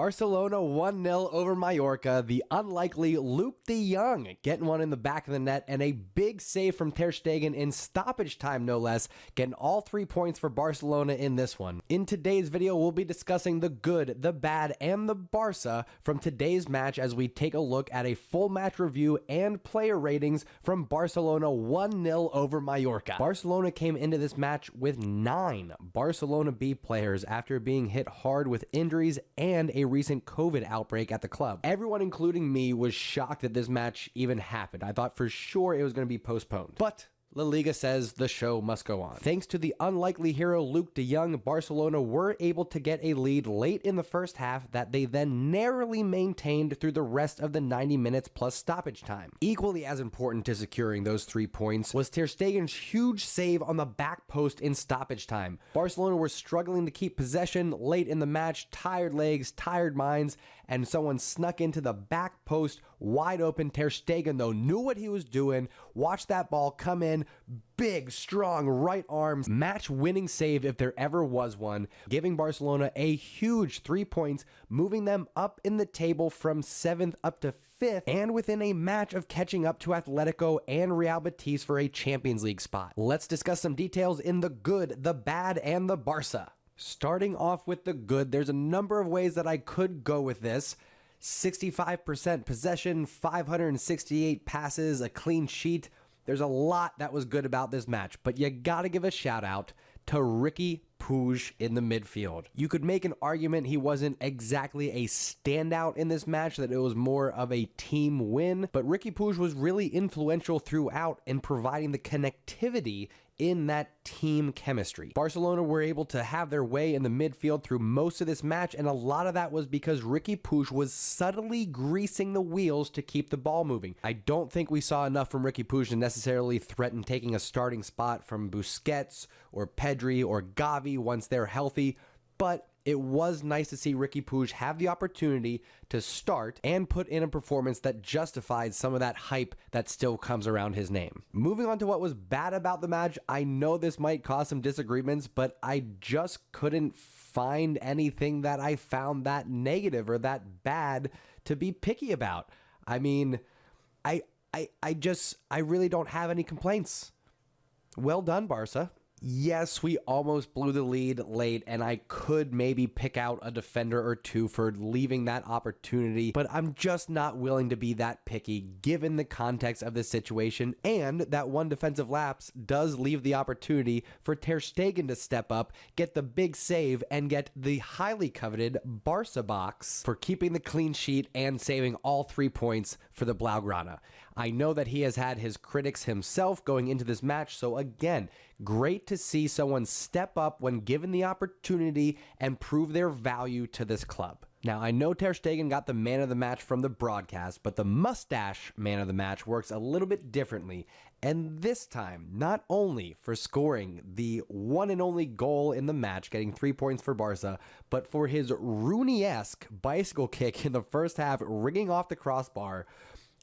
Barcelona 1-0 over Mallorca. The unlikely Luuk de Jong getting one in the back of the net, and a big save from Ter Stegen in stoppage time, no less, getting all 3 points for Barcelona in this one. In today's video, we'll be discussing the good, the bad, and the Barca from today's match as we take a look at a full match review and player ratings from Barcelona 1-0 over Mallorca. Barcelona came into this match with 9 Barcelona B players after being hit hard with injuries and a recent COVID outbreak at the club. Everyone, including me, was shocked that this match even happened. I thought for sure it was going to be postponed. But La Liga says the show must go on. Thanks to the unlikely hero Luuk de Jong, Barcelona were able to get a lead late in the first half that they then narrowly maintained through the rest of the 90 minutes plus stoppage time. Equally as important to securing those 3 points was Ter Stegen's huge save on the back post in stoppage time. Barcelona were struggling to keep possession late in the match, tired legs, tired minds, and someone snuck into the back post wide open. Ter Stegen, though, knew what he was doing, watched that ball come in, big, strong right arms, match-winning save if there ever was one, giving Barcelona a huge 3 points, moving them up in the table from 7th up to 5th, and within a match of catching up to Atletico and Real Betis for a Champions League spot. Let's discuss some details in the good, the bad, and the Barca. Starting off with the good, there's a number of ways that I could go with this. 65% possession, 568 passes, a clean sheet. There's a lot that was good about this match, but you gotta give a shout out to Riqui Puig in the midfield. You could make an argument he wasn't exactly a standout in this match, that it was more of a team win, but Riqui Puig was really influential throughout in providing the connectivity in that team chemistry. Barcelona were able to have their way in the midfield through most of this match, and a lot of that was because Riqui Puig was subtly greasing the wheels to keep the ball moving. I don't think we saw enough from Riqui Puig to necessarily threaten taking a starting spot from Busquets or Pedri or Gavi once they're healthy, but it was nice to see Riqui Puig have the opportunity to start and put in a performance that justified some of that hype that still comes around his name. Moving on to what was bad about the match, I know this might cause some disagreements, but I just couldn't find anything that I found that negative or that bad to be picky about. I mean, I really don't have any complaints. Well done, Barca. Yes, we almost blew the lead late, and I could maybe pick out a defender or two for leaving that opportunity, but I'm just not willing to be that picky given the context of the situation, and that one defensive lapse does leave the opportunity for Ter Stegen to step up, get the big save, and get the highly coveted Barca box for keeping the clean sheet and saving all 3 points for the Blaugrana. I know that he has had his critics himself going into this match, so again, great to see someone step up when given the opportunity and prove their value to this club. Now, I know Ter Stegen got the man of the match from the broadcast, but the mustache man of the match works a little bit differently. And this time, not only for scoring the one and only goal in the match, getting 3 points for Barca, but for his Rooney-esque bicycle kick in the first half, ringing off the crossbar.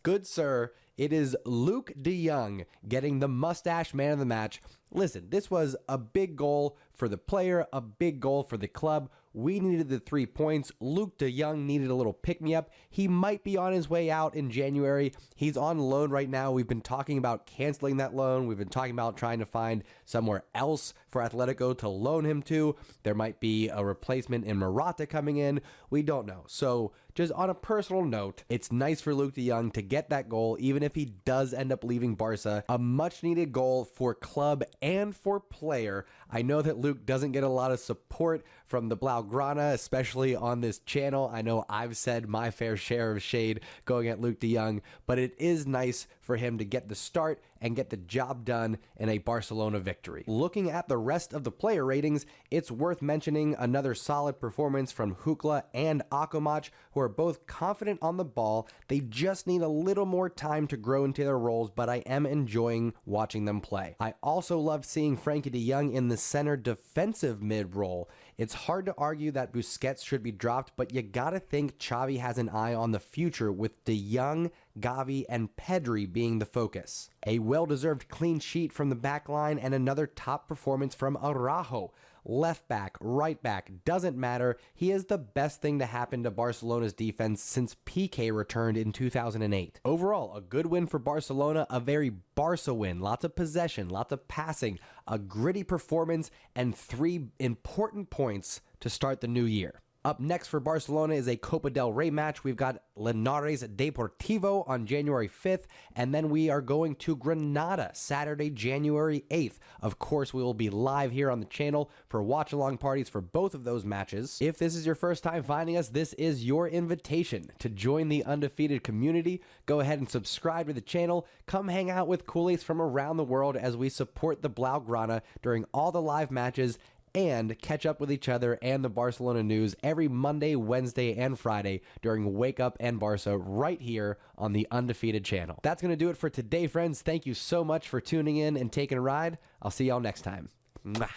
Good sir, it is Luuk de Jong getting the mustache man of the match. Listen, this was a big goal for the player, a big goal for the club. We needed the 3 points. Luuk de Jong needed a little pick-me-up. He might be on his way out in January. He's on loan right now. We've been talking about canceling that loan. We've been talking about trying to find somewhere else for Atletico to loan him to. There might be a replacement in Morata coming in. We don't know. So just on a personal note, it's nice for Luuk de Jong to get that goal, even if he does end up leaving Barca. A much-needed goal for club and for player. I know that Luuk doesn't get a lot of support from the Blaugrana, especially on this channel. I know I've said my fair share of shade going at Luuk de Jong, but it is nice for him to get the start and get the job done in a Barcelona victory. Looking at the rest of the player ratings, it's worth mentioning another solid performance from Hukla and Akomach, who are both confident on the ball. They just need a little more time to grow into their roles, but I am enjoying watching them play. I also loved seeing Frankie de Jong in the center defensive mid role. It's hard to argue that Busquets should be dropped, but you gotta think Xavi has an eye on the future with de Jong, Gavi, and Pedri being the focus. A well-deserved clean sheet from the back line and another top performance from Araujo. left back, right back, doesn't matter. He is the best thing to happen to Barcelona's defense since Piqué returned in 2008. Overall, a good win for Barcelona, a very Barca win. Lots of possession, lots of passing, a gritty performance, and 3 important points to start the new year. Up next for Barcelona is a Copa del Rey match. We've got Linares Deportivo on January 5th, and then we are going to Granada Saturday, January 8th. Of course, we will be live here on the channel for watch-along parties for both of those matches. If this is your first time finding us, this is your invitation to join the undefeated community. Go ahead and subscribe to the channel. Come hang out with coolies from around the world as we support the Blaugrana during all the live matches and catch up with each other and the Barcelona news every Monday, Wednesday, and Friday during Wake Up and Barca right here on the Undefeated channel. That's going to do it for today, friends. Thank you so much for tuning in and taking a ride. I'll see y'all next time. Mwah.